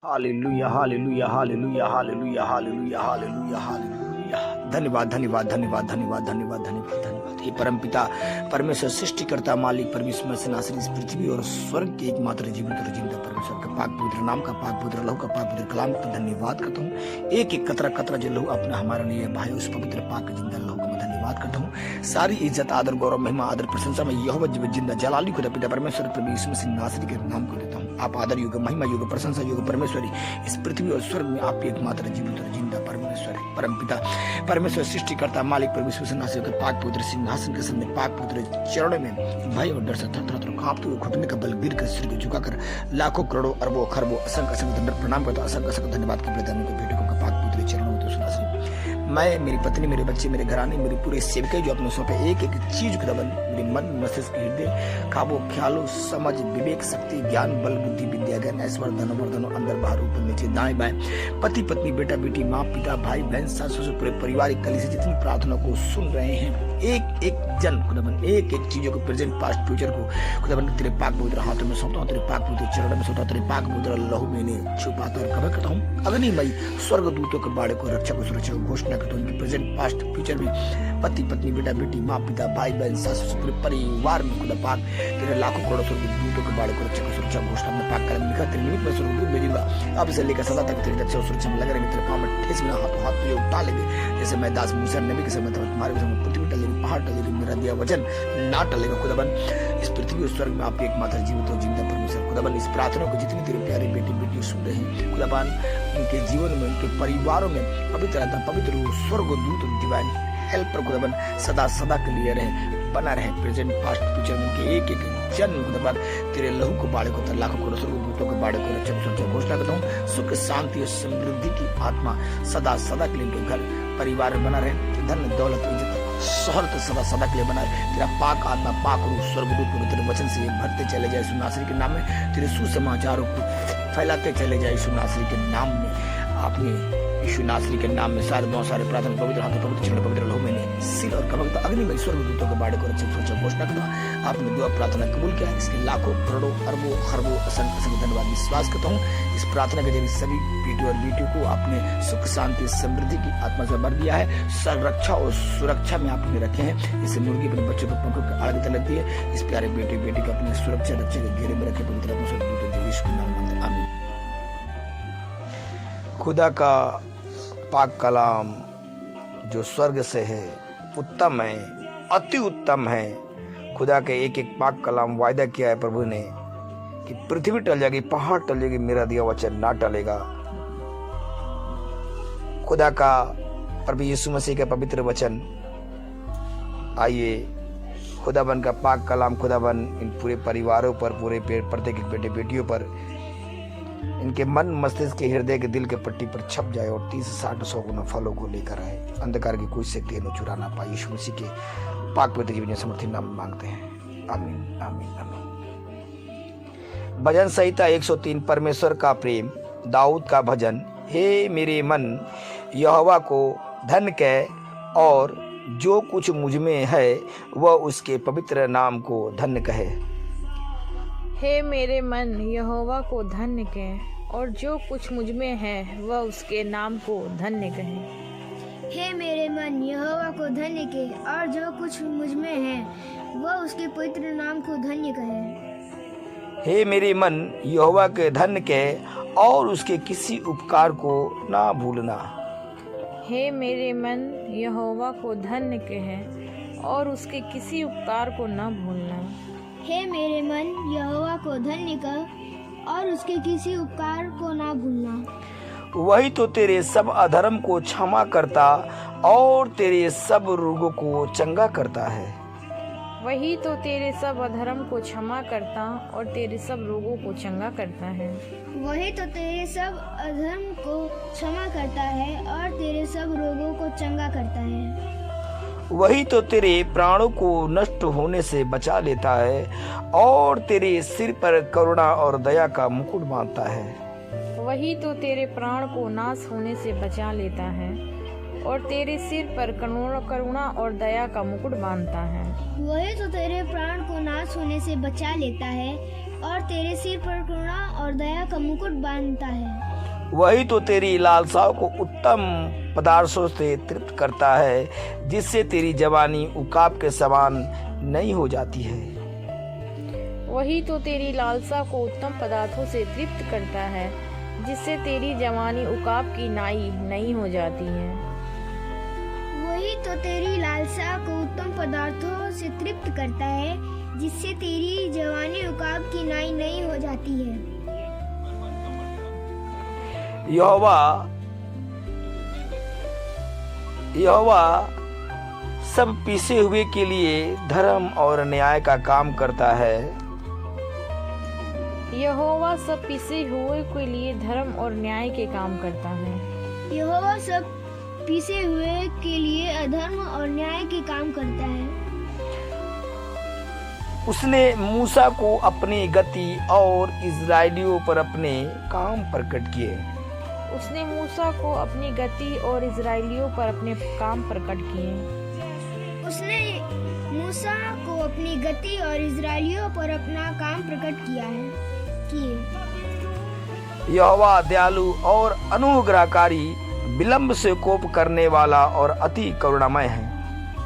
Hallelujah hallelujah hallelujah hallelujah hallelujah hallelujah hallelujah. धन्यवाद धन्यवाद धन्यवाद धन्यवाद धन्यवाद धन्यवाद धन्यवाद। हे परम पिता परमेश्वर सृष्टिकर्ता मालिक परमेश्वर से नासरी इस पृथ्वी और स्वर्ग के एकमात्र जीवित और जिंदा परमेश्वर का पाक पवित्र नाम का पाक पवित्र लहू का पाक पवित्र कलाम का धन्यवाद करता हूँ। एक एक कतरा कतरा जो लहू अपना हमारे लिए भाई उस पवित्र पाक जिंदा लहू का मैं धन्यवाद करता हूँ। सारी इज्जत आदर गौरव महिमा आदर प्रशंसा में यहोवा जीवित जिंदा जलाली खुदा पिता परमेश्वर प्रभु यीशु मसीह नासरी के नाम को देता हूँ। आप आदर युग महिमा युग प्रशंसा युग परमेश्वरी इस पृथ्वी और स्वर्ग में आप एकमात्र जीवित और जिंदा परमेश्वर है। परम पिता परमेश्वर सृष्टिकर्ता मालिक परमेश्वर से नासरी के पाक पवित्र सिंहासन के सामने पाक पवित्र चरणों में भय और डर से थर कांपते हुए घुटने का बल गिर कर सिर को झुकाकर लाखों करोड़ों अरबों खरबों असंख्य असंख्य दंड प्रणाम करता असंख्य असंख्य धन्यवाद के प्रदान को बेटे को पाक पवित्र चरणों में तो मैं मेरी पत्नी मेरे बच्चे मेरे घराने मेरे पूरे सेवक जो अपने सौंपे एक एक चीज को दबन मेरे मन मस्तिष्क हृदय काबू ख्यालों समझ विवेक शक्ति ज्ञान बल बुद्धि विद्या ज्ञान ऐश्वर्य धन वर्धन अंदर बाहर ऊपर नीचे दाएं बाएं पति पत्नी बेटा बेटी माँ पिता भाई बहन सास ससुर पूरे पारिवारिक कली से जितनी प्रार्थना को सुन रहे हैं एक एक जन खुदाबन एक एक चीजों को प्रेजेंट पास्ट फ्यूचर को खुदाबन तेरे पाक पवित्र हाथों में सौंपता हूँ तेरे पाक पवित्र चरणों में सौंपता हूँ तेरे पाक पवित्र लहू में इन्हें छुपाता और कवर करता हूँ। अग्निमय स्वर्ग दूतों के बाड़े को रक्षा को सुरक्षा को घोषणा करता हूँ प्रेजेंट पास्ट फ्यूचर में पति पत्नी बेटा बेटी माँ पिता भाई बहन सास ससुर पूरे परिवार में खुदा पाक तेरे लाखों करोड़ों स्वर्ग दूतों के बाड़े को रक्षा को सुरक्षा घोषणा में पाक कलम लिखा तेरे निमित्त में स्वर्ग दूत भेजूंगा अब से लेकर सदा तक तेरी रक्षा और सुरक्षा में लगे रहेंगे तेरे पाँव में ठेस बिना हाथों हाथ तुझे उठा लेंगे जैसे मैं दास मूसा नबी के समय तुम्हारे समय पृथ्वी टलेगी पहाड़ टलेगी मेरा दिया वचन ना टलेगा खुदाबन इस पृथ्वी और स्वर्ग में आप एकमात्र जीवित और जिंदा परमेश्वर खुदाबन इस प्रार्थना को जितनी तेरे प्यारे बेटी बेटी सुन रहे हैं खुदाबन उनके जीवन में उनके परिवारों में पवित्र आत्मा पवित्र स्वर्ग दूत डिवाइन हेल्पर खुदाबन सदा सदा के लिए रहे बना रहे प्रेजेंट पास्ट फ्यूचर में उनके एक एक जन्म खुदाबन तेरे लहू को बाड़े को लाखों करोड़ों स्वर्ग दूतों के बाड़े को रक्षा सुरक्षा घोषणा करता हूँ। सुख शांति और समृद्धि की आत्मा सदा सदा के लिए उनके घर परिवार में बना रहे धन दौलत इज्जत शोहरत सदा सदा के लिए बना रहे तेरा पाक आत्मा पाक रूप स्वर्गदूत पवित्र वचन से भरते चले जाए यीशु नासरी के नाम में तेरे सुसमाचारों को फैलाते चले जाए यीशु नासरी के नाम में आपने यीशु नासरी के नाम में सारे बहुत सारे प्रार्थना पवित्र हाथ पवित्र क्षण पवित्र लहू में सिर और कमर अग्नि में स्वर्ग दूतों के बाड़े को रक्षा सुरक्षा घोषणा करता आपने दुआ प्रार्थना कबूल किया इसके लाखों करोड़ों अरबों खरबों असंख्य असंख्य धन्यवाद विश्वास करता हूँ। इस प्रार्थना के जरिए सभी बेटी और बेटियों को आपने सुख शांति समृद्धि की आत्मा से भर दिया है संरक्षा और सुरक्षा में आपने रखे हैं। इसे मुर्गी अपने बच्चों को पंखों के आड़ की लगती है इस प्यारे बेटी बेटी को अपने सुरक्षा रक्षा के घेरे में रखे पवित्र यीशु के नाम में आमीन। खुदा का पाक कलाम जो स्वर्ग से है उत्तम है अति उत्तम है। खुदा के एक एक पाक कलाम वायदा किया है प्रभु ने कि पृथ्वी टल जाएगी पहाड़ टल जाएगी मेरा दिया वचन ना टलेगा। खुदा का प्रभु यीशु मसीह का पवित्र वचन आइए खुदाबन का पाक कलाम खुदाबन इन पूरे परिवारों पर पूरे प्रत्येक बेटे बेटियों पर इनके मन मस्तिष्क के हृदय के दिल के पट्टी पर छप जाए और 30-60-100 गुना फलों को लेकर आए अंधकार की कोई शक्ति इन्हें चुरा ना पाए। यीशु मसीह के पाक पवित्र जीवन समर्थी नाम मांगते हैं आमीन आमीन आमीन। भजन संहिता 103 परमेश्वर का प्रेम दाऊद का भजन। हे मेरे मन यहोवा को धन्य कह और जो कुछ मुझ में है वह उसके पवित्र नाम को धन्य कहे। हे मेरे मन यहोवा को धन्य कह और जो कुछ मुझ में है वह उसके नाम को धन्य कहे। हे मेरे मन यहोवा को धन्य कह और जो कुछ मुझ में है वह उसके पवित्र नाम को धन्य कहे। हे मेरे मन यहोवा के धन्य कह और उसके किसी उपकार को ना भूलना। हे मेरे मन यहोवा को धन्य कह और उसके किसी उपकार को न भूलना। हे मेरे मन यहोवा को धन्य कर और उसके किसी उपकार को ना भूलना। वही तो तेरे सब अधर्म को क्षमा करता और तेरे सब रोगों को चंगा करता है। वही तो तेरे सब अधर्म को क्षमा करता और तेरे सब रोगों को चंगा करता है। वही तो तेरे सब अधर्म को क्षमा करता है और तेरे सब रोगों को चंगा करता है। वही तो तेरे प्राणों को नष्ट होने से बचा लेता है और तेरे सिर पर करुणा और दया का मुकुट बांधता है। वही तो तेरे प्राण को नाश होने से बचा लेता है और तेरे सिर पर करुणा और दया का मुकुट बांधता है। वही तो तेरे प्राण को नाश होने से बचा लेता है और तेरे सिर पर करुणा और दया का मुकुट बांधता है। वही तो तेरी लालसाओं को उत्तम पदार्थों से तृप्त करता है, जिससे तेरी जवानी उकाब के समान नई हो जाती है। वही तो तेरी लालसा को उत्तम पदार्थों से तृप्त करता है, जिससे तेरी जवानी उकाब की नाई नई हो जाती है। वही तो तेरी लालसा को उत्तम पदार्थों से तृप्त करता है, जिससे तेरी जवानी उकाब की नाई नई हो जाती है। यहोवा सब पीसे हुए के लिए धर्म और न्याय का काम करता है। यहोवा सब पिसे हुए के लिए धर्म और न्याय के काम करता है। यहोवा सब पिसे हुए के लिए अधर्म और न्याय के काम करता है। उसने मूसा को अपनी गति और इजराइलियों पर अपने काम प्रकट किए। उसने मूसा को अपनी गति और इजराइलियों पर अपने काम प्रकट किए। उसने मूसा को अपनी गति और इजराइलियों पर अपना काम प्रकट किए। यहोवा दयालु और अनुग्रहकारी, विलंब से कोप करने वाला और अति करुणामय है।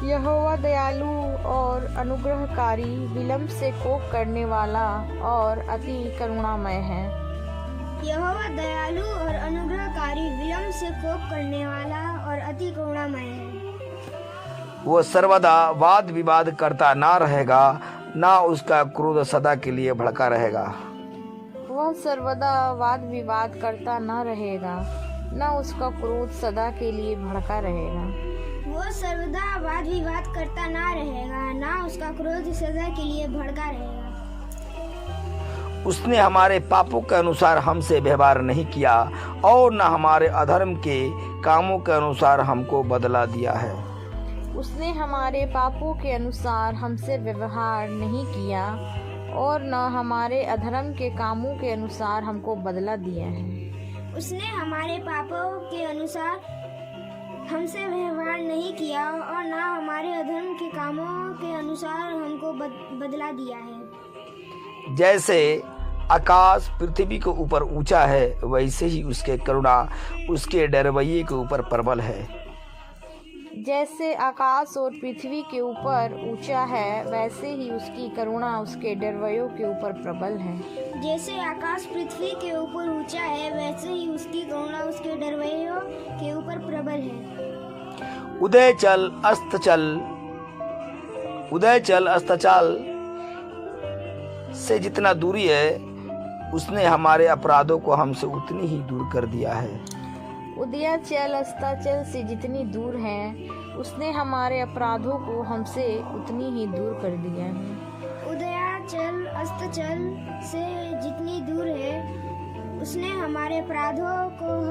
यहोवा दयालु और अनुग्रहकारी, विलंब से कोप करने वाला और अति करुणामय है। यहोवा दयालु और अनुग्रहकारी, विलंब से कोप करने वाला और अति करुणामय है। वो सर्वदा वाद विवाद करता ना रहेगा, ना उसका क्रोध सदा के लिए भड़का रहेगा। वह सर्वदा वाद विवाद करता न रहेगा, न उसका क्रोध सदा के लिए भड़का रहेगा। वो सर्वदा वाद विवाद करता ना रहेगा, ना उसका क्रोध सदा के लिए भड़का रहेगा। उसने हमारे पापों के अनुसार हमसे व्यवहार नहीं किया और न हमारे अधर्म के कामों के अनुसार हमको बदला दिया है। उसने हमारे पापों के अनुसार हमसे व्यवहार नहीं किया और न हमारे अधर्म के कामों के अनुसार हमको बदला दिया है। उसने हमारे पापों के अनुसार हमसे व्यवहार नहीं किया और न हमारे अधर्म के कामों के अनुसार हमको बदला दिया है। जैसे आकाश पृथ्वी के ऊपर ऊंचा है, वैसे ही उसके करुणा उसके डरवैये के ऊपर प्रबल है। जैसे आकाश और पृथ्वी के ऊपर ऊंचा है, वैसे ही उसकी करुणा उसके डरवैयों के ऊपर प्रबल है। जैसे आकाश पृथ्वी के ऊपर ऊंचा है, वैसे ही उसकी करुणा उसके डरवैयों के ऊपर प्रबल है। उदय चल अस्त चाल से जितना दूरी है, उसने हमारे अपराधों को हमसे उतनी ही दूर कर दिया है। उदयाचल अस्ताचल से जितनी दूर है, उसने हमारे अपराधों को हमसे उतनी ही दूर कर दिया है। उदयाचल अस्ताचल से जितनी दूर है, उसने हमारे अपराधों को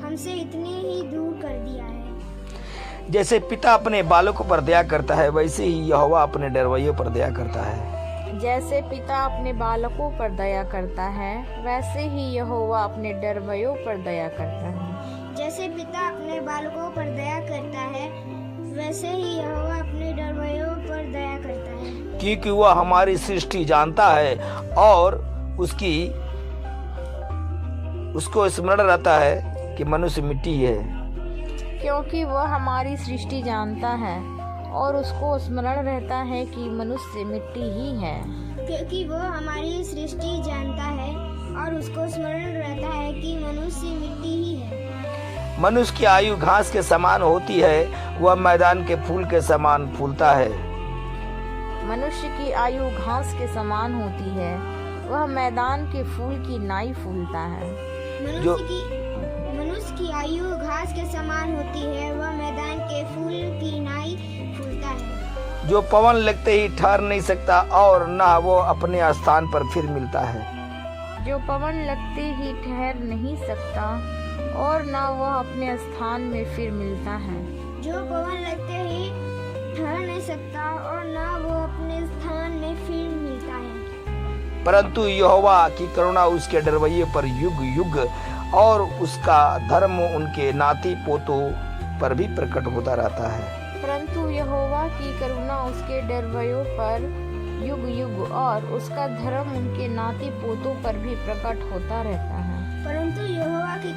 हमसे इतनी ही दूर कर दिया है। जैसे पिता अपने बालकों पर दया करता है, वैसे ही यहोवा अपने डरवैयों पर दया करता है। जैसे पिता अपने बालकों पर दया करता है, वैसे ही यहोवा अपने डरवैयों पर दया करता है। जैसे पिता अपने बालकों पर दया करता है, वैसे ही यहोवा अपने डरवैयों पर दया करता है। क्योंकि वह हमारी सृष्टि जानता है और उसको स्मरण रहता है कि मनुष्य मिट्टी है। क्योंकि वह हमारी सृष्टि जानता है और उसको स्मरण रहता है कि मनुष्य मिट्टी ही है। क्योंकि वो हमारी सृष्टि जानता है और उसको स्मरण रहता है कि मनुष्य मिट्टी ही है। मनुष्य की आयु घास के समान होती है, वह मैदान के फूल के समान फूलता है। मनुष्य की आयु घास के समान होती है, वह मैदान के फूल की नाई फूलता है। मनुष्य की आयु घास के समान होती है, वह मैदान के फूल की नाई फूलता है। जो पवन लगते ही ठहर नहीं सकता और न वो अपने स्थान पर फिर मिलता है। जो पवन लगते ही ठहर नहीं सकता और न वह अपने स्थान में फिर मिलता है। जो पवन लगते ही ठहर नहीं सकता और न वो अपने स्थान में फिर मिलता है। परंतु यहोवा की करुणा उसके डरवैये पर युग युग और उसका धर्म उनके नाती पोतों पर भी प्रकट होता रहता है। परंतु यहोवा की करुणा उसके डरवैयों पर युग युग और उसका धर्म उनके नाती पोतों पर भी प्रकट होता रहता है। परंतु यहोवा की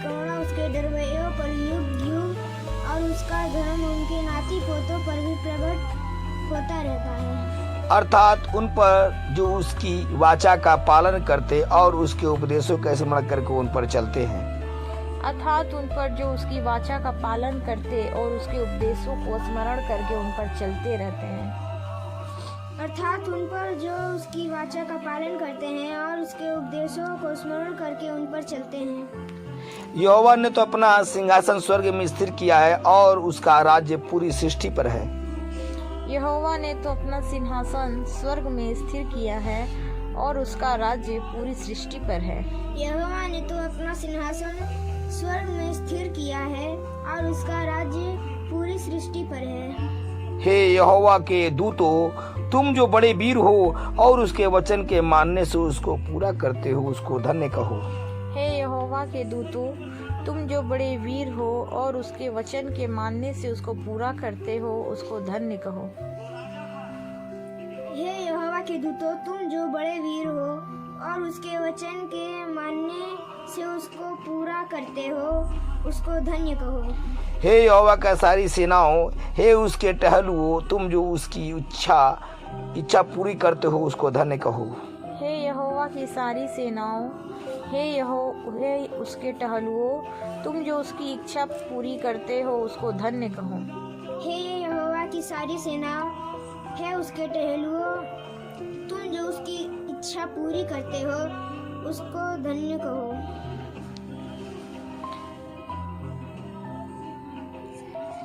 और उसका धर्म उनके नाती पोतों पर भी प्रकट होता रहता है। अर्थात उन पर जो उसकी वाचा का पालन करते और उसके उपदेशों का स्मरण करके उन पर चलते हैं। अर्थात उन पर जो उसकी वाचा का पालन करते और उसके उपदेशों को स्मरण करके उन पर चलते रहते हैं। अर्थात उन पर जो उसकी वाचा का पालन करते हैं और उसके उपदेशों को स्मरण करके उन पर चलते हैं। यहोवा ने तो अपना सिंहासन स्वर्ग में स्थिर किया है और उसका राज्य पूरी सृष्टि पर है। यहोवा ने तो अपना सिंहासन स्वर्ग में स्थिर किया है और उसका राज्य पूरी सृष्टि पर है। यहोवा ने तो अपना सिंहासन स्वर्ग में स्थिर किया है और उसका राज्य पूरी सृष्टि पर है। हे यहोवा के दूतों, तुम जो बड़े वीर हो और उसके वचन के मानने से उसको पूरा करते हो, उसको धन्य कहो। हे यहोवा के दूतों, तुम जो बड़े वीर हो और उसके वचन के मानने से उसको पूरा करते हो, उसको धन्य कहो। हे यहोवा के दूतों, तुम जो बड़े वीर हो और उसके वचन के मानने से उसको पूरा करते हो, उसको धन्य कहो। हे यहोवा का सारी सेनाओं, हे उसके टहलुओं, तुम जो उसकी इच्छा पूरी करते हो, उसको धन्य कहो। हे यहोवा की सारी सेनाओं, हे उसके टहलुओं, तुम जो उसकी इच्छा पूरी करते हो, उसको धन्य कहो। हे यहोवा की सारी सेनाओं, हे उसके टहलुओं, तुम जो उसकी इच्छा पूरी करते हो, उसको धन्य कहो।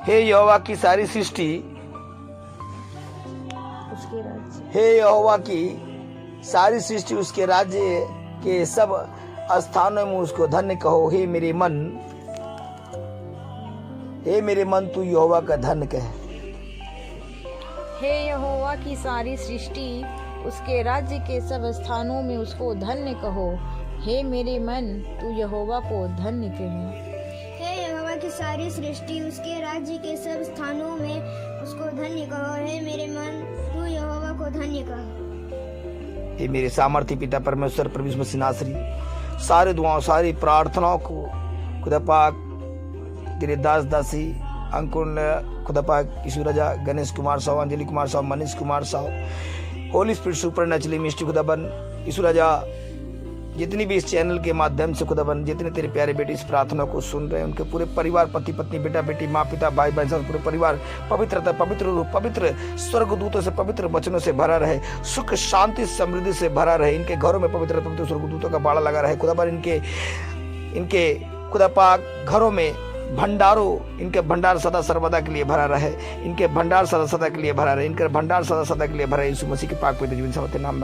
हे यहोवा की सारी सृष्टि, उसके राज्य, हे यहोवा की सारी सृष्टि उसके राज्य के सब स्थानों में उसको धन्य कहो। हे मेरे मन तू यहोवा का धन्य कह। हे यहोवा की सारी सृष्टि उसके राज्य के सब स्थानों में उसको धन्य कहो। हे मेरे मन तू यहोवा को धन्य कहे। हे यहोवा की सारी सृष्टि उसके राज्य के सब स्थानों में उसको धन्य कहो। हे मेरे मन तू यहोवा को धन्य कहो। हे मेरे सामर्थ्य पिता परमेश्वर प्रभु यीशु मसीह नासरी, सारे दुआओं सारी प्रार्थनाओं को खुदा पाक तेरे दास दासी अंकुर खुदा पाक यीशु राजा, गणेश कुमार साहब, अंजलि कुमार साहब, मनीष कुमार साहब, होली स्पिरिट सुपर नेचुरली मिस्टी खुदाबन यीशु राजा, जितनी भी इस चैनल के माध्यम से खुदाबन जितने तेरे प्यारे बेटे इस प्रार्थना को सुन रहे हैं, उनके पूरे परिवार, पति पत्नी, बेटा बेटी, माँ पिता, भाई बहन, सब पूरे परिवार पवित्रता, पवित्र रूप, पवित्र स्वर्गदूतों से, पवित्र वचनों से भरा रहे, सुख शांति समृद्धि से भरा रहे। इनके घरों में पवित्र पवित्र स्वर्गदूतों का बाड़ा लगा रहे खुदाबन। इनके खुदा पाक घरों में भंडारों, इनके भंडार सदा सर्वदा के लिए भरा रहे। इनके भंडार सदा सदा के लिए भरा रहे। इनके भंडार सदा सदा के लिए भरा। यीशु मसीह के पाक पवित्र जीवन से नाम